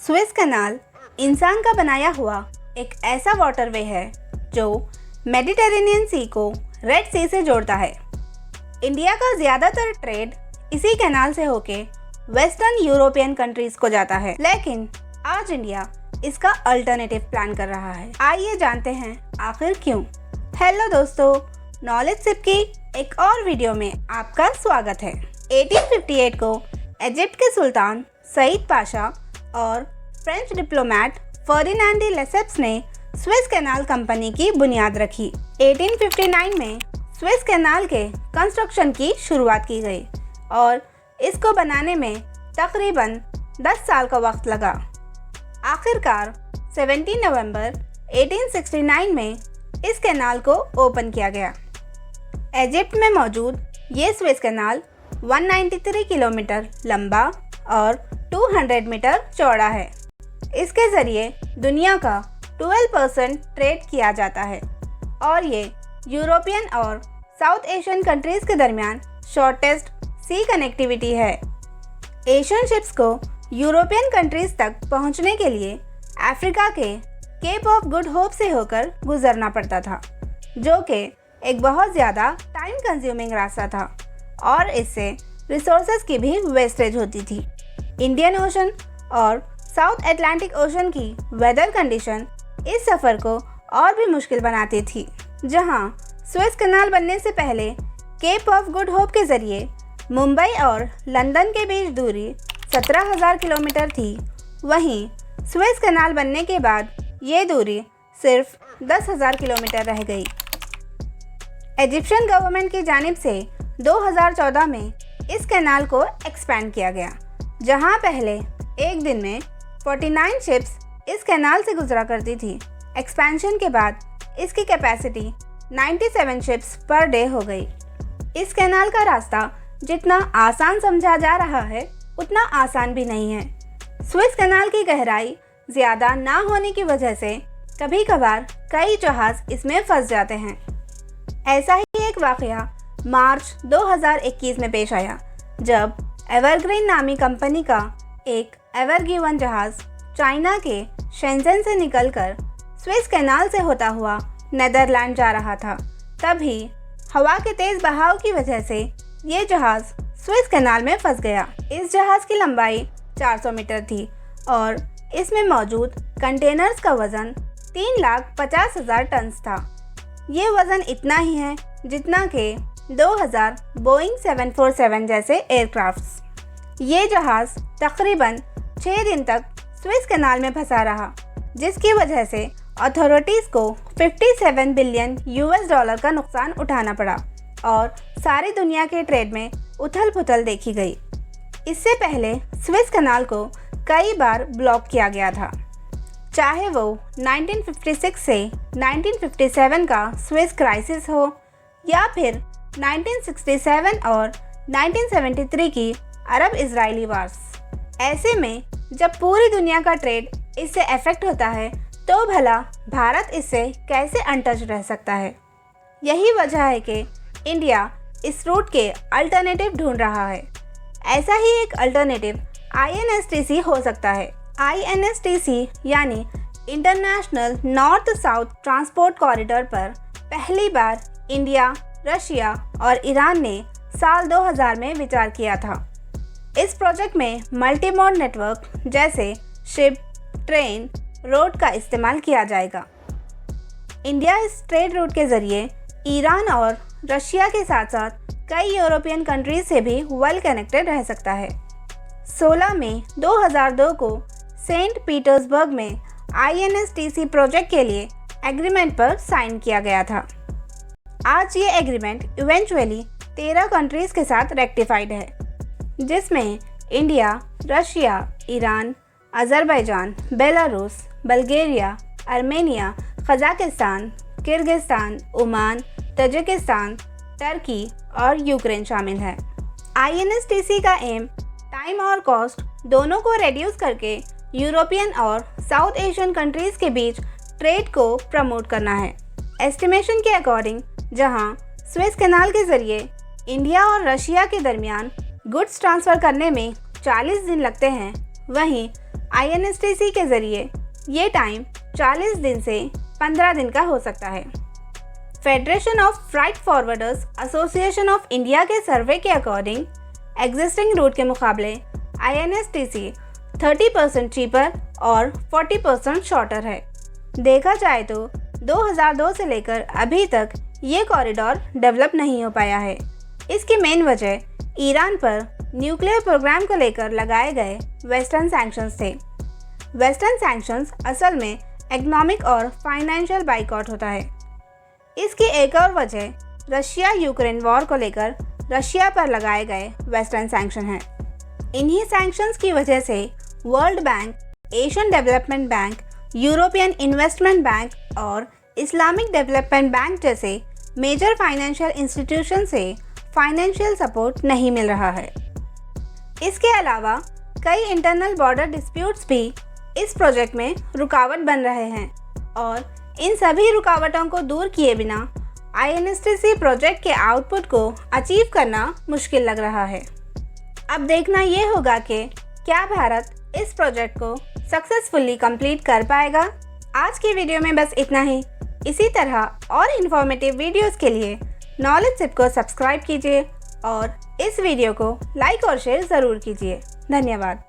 Suez canal इंसान का बनाया हुआ एक ऐसा वाटरवे है जो मेडिटेरेनियन सी को रेड सी से जोड़ता है। इंडिया का ज़्यादातर ट्रेड इसी कैनाल से होके वेस्टर्न यूरोपियन कंट्रीज को जाता है, लेकिन आज इंडिया इसका अल्टरनेटिव प्लान कर रहा है। आइए जानते हैं आखिर क्यों। हेलो दोस्तों, नॉलेज सिप की एक और वीडियो में आपका स्वागत है। 1858 को इजिप्ट के सुल्तान सईद पाशा और French diplomat Ferdinand de Lesseps ने स्वेज कैनाल कंपनी की बुनियाद रखी। 1859 में स्वेज कैनाल के कंस्ट्रक्शन की शुरुआत की गई और इसको बनाने में तकरीबन 10 साल का वक्त लगा। आखिरकार 17 नवंबर 1869 में इस कैनाल को ओपन किया गया। इजिप्ट में मौजूद ये स्वेज कैनाल 193 किलोमीटर लंबा और 200 मीटर चौड़ा है। इसके ज़रिए दुनिया का 12% ट्रेड किया जाता है और ये यूरोपियन और साउथ एशियन कंट्रीज़ के दरमियान शॉर्टेस्ट सी कनेक्टिविटी है। एशियन शिप्स को यूरोपियन कंट्रीज़ तक पहुंचने के लिए अफ्रीका के केप ऑफ गुड होप से होकर गुजरना पड़ता था, जो कि एक बहुत ज़्यादा टाइम कंज्यूमिंग रास्ता था और इससे रिसोर्सेज की भी वेस्टेज होती थी। इंडियन ओशन और साउथ अटलांटिक ओशन की वेदर कंडीशन इस सफ़र को और भी मुश्किल बनाती थी। जहां स्वेज कैनाल बनने से पहले केप ऑफ गुड होप के ज़रिए मुंबई और लंदन के बीच दूरी 17,000 किलोमीटर थी, वहीं स्वेज कैनाल बनने के बाद ये दूरी सिर्फ 10,000 किलोमीटर रह गई। इजिप्शियन गवर्नमेंट की जानिब से 2014 में इस कैनाल को एक्सपेंड किया गया, जहां पहले एक दिन में 49 शिप्स इस कैनाल से गुजरा करती थी। एक्सपेंशन के बाद इसकी कैपेसिटी 97 शिप्स पर डे हो गई। इस कैनाल का रास्ता जितना आसान समझा जा रहा है उतना आसान भी नहीं है। स्वेज कैनाल की गहराई ज़्यादा ना होने की वजह से कभी कभार कई जहाज़ इसमें फंस जाते हैं। ऐसा ही एक वाक़या मार्च 2021 में पेश आया, जब एवरग्रीन नामी कंपनी का एक एवरगिवन जहाज़ चाइना के शेंजन से निकलकर स्वेज कैनाल से होता हुआ नेदरलैंड जा रहा था। तभी हवा के तेज़ बहाव की वजह से ये जहाज़ स्वेज कैनाल में फंस गया। इस जहाज़ की लंबाई 400 मीटर थी और इसमें मौजूद कंटेनर्स का वज़न 3,50,000 टन था। ये वज़न इतना ही है जितना कि 2000 बोइंग 747 जैसे एयरक्राफ्ट्स। ये जहाज़ तकरीबन 6 दिन तक स्वेज कैनाल में फंसा रहा, जिसकी वजह से अथॉरिटीज़ को 57 बिलियन US डॉलर का नुकसान उठाना पड़ा और सारी दुनिया के ट्रेड में उथल पुथल देखी गई। इससे पहले स्वेज कैनाल को कई बार ब्लॉक किया गया था, चाहे वो 1956 से 1957 का स्वेज क्राइसिस हो या फिर 1967 और 1973 की अरब इजरायली वार्स। ऐसे में जब पूरी दुनिया का ट्रेड इससे अफेक्ट होता है तो भला भारत इससे कैसे अनटच रह सकता है। यही वजह है कि इंडिया इस रूट के अल्टरनेटिव ढूंढ रहा है। ऐसा ही एक अल्टरनेटिव INSTC हो सकता है। INSTC यानी international north south transport corridor पर पहली बार इंडिया, रशिया और ईरान ने साल 2000 में विचार किया था। इस प्रोजेक्ट में मल्टीमोड नेटवर्क जैसे शिप, ट्रेन, रोड का इस्तेमाल किया जाएगा। इंडिया इस ट्रेड रूट के ज़रिए ईरान और रशिया के साथ साथ कई यूरोपियन कंट्रीज से भी वेल कनेक्टेड रह सकता है। 16 मई 2002 को सेंट पीटर्सबर्ग में INSTC प्रोजेक्ट के लिए एग्रीमेंट पर साइन किया गया था। आज ये एग्रीमेंट इवेंचुअली 13 कंट्रीज़ के साथ रेक्टिफाइड है, जिसमें India, Russia, Iran, Azerbaijan, Belarus, Bulgaria, Armenia, Kazakhstan, Kyrgyzstan, Oman, Tajikistan, Turkey और यूक्रेन शामिल है। INSTC का एम टाइम और कॉस्ट दोनों को रिड्यूस करके यूरोपियन और साउथ एशियन कंट्रीज़ के बीच ट्रेड को प्रमोट करना है। एस्टिमेशन के अकॉर्डिंग जहां स्वेज कैनाल के ज़रिए इंडिया और रशिया के दरमियान गुड्स ट्रांसफ़र करने में 40 दिन लगते हैं, वहीं INSTC के ज़रिए ये टाइम 40 दिन से 15 दिन का हो सकता है। Federation of freight forwarders association of India के सर्वे के अकॉर्डिंग एग्जिस्टिंग रूट के मुकाबले INSTC 30% चीपर और 40% शॉर्टर है। देखा जाए तो 2002 से लेकर अभी तक ये कॉरिडोर डेवलप नहीं हो पाया है। इसकी मेन वजह ईरान पर न्यूक्लियर प्रोग्राम को लेकर लगाए गए वेस्टर्न सैंक्शंस थे। वेस्टर्न सैंक्शंस असल में इकोनॉमिक और फाइनेंशियल बाइकआउट होता है। इसकी एक और वजह रशिया यूक्रेन वॉर को लेकर रशिया पर लगाए गए वेस्टर्न सैंक्शन हैं। इन्हीं सैंक्शंस की वजह से world bank, Asian development bank, European investment bank और इस्लामिक डेवलपमेंट बैंक जैसे मेजर फाइनेंशियल इंस्टीट्यूशन से फाइनेंशियल सपोर्ट नहीं मिल रहा है। इसके अलावा कई इंटरनल बॉर्डर डिस्प्यूट्स भी इस प्रोजेक्ट में रुकावट बन रहे हैं और इन सभी रुकावटों को दूर किए बिना INSTC प्रोजेक्ट के आउटपुट को अचीव करना मुश्किल लग रहा है। अब देखना ये होगा कि क्या भारत इस प्रोजेक्ट को सक्सेसफुली कंप्लीट कर पाएगा। आज की वीडियो में बस इतना ही। इसी तरह और इन्फॉर्मेटिव वीडियोस के लिए नॉलेज सिप को सब्सक्राइब कीजिए और इस वीडियो को लाइक और शेयर ज़रूर कीजिए। धन्यवाद।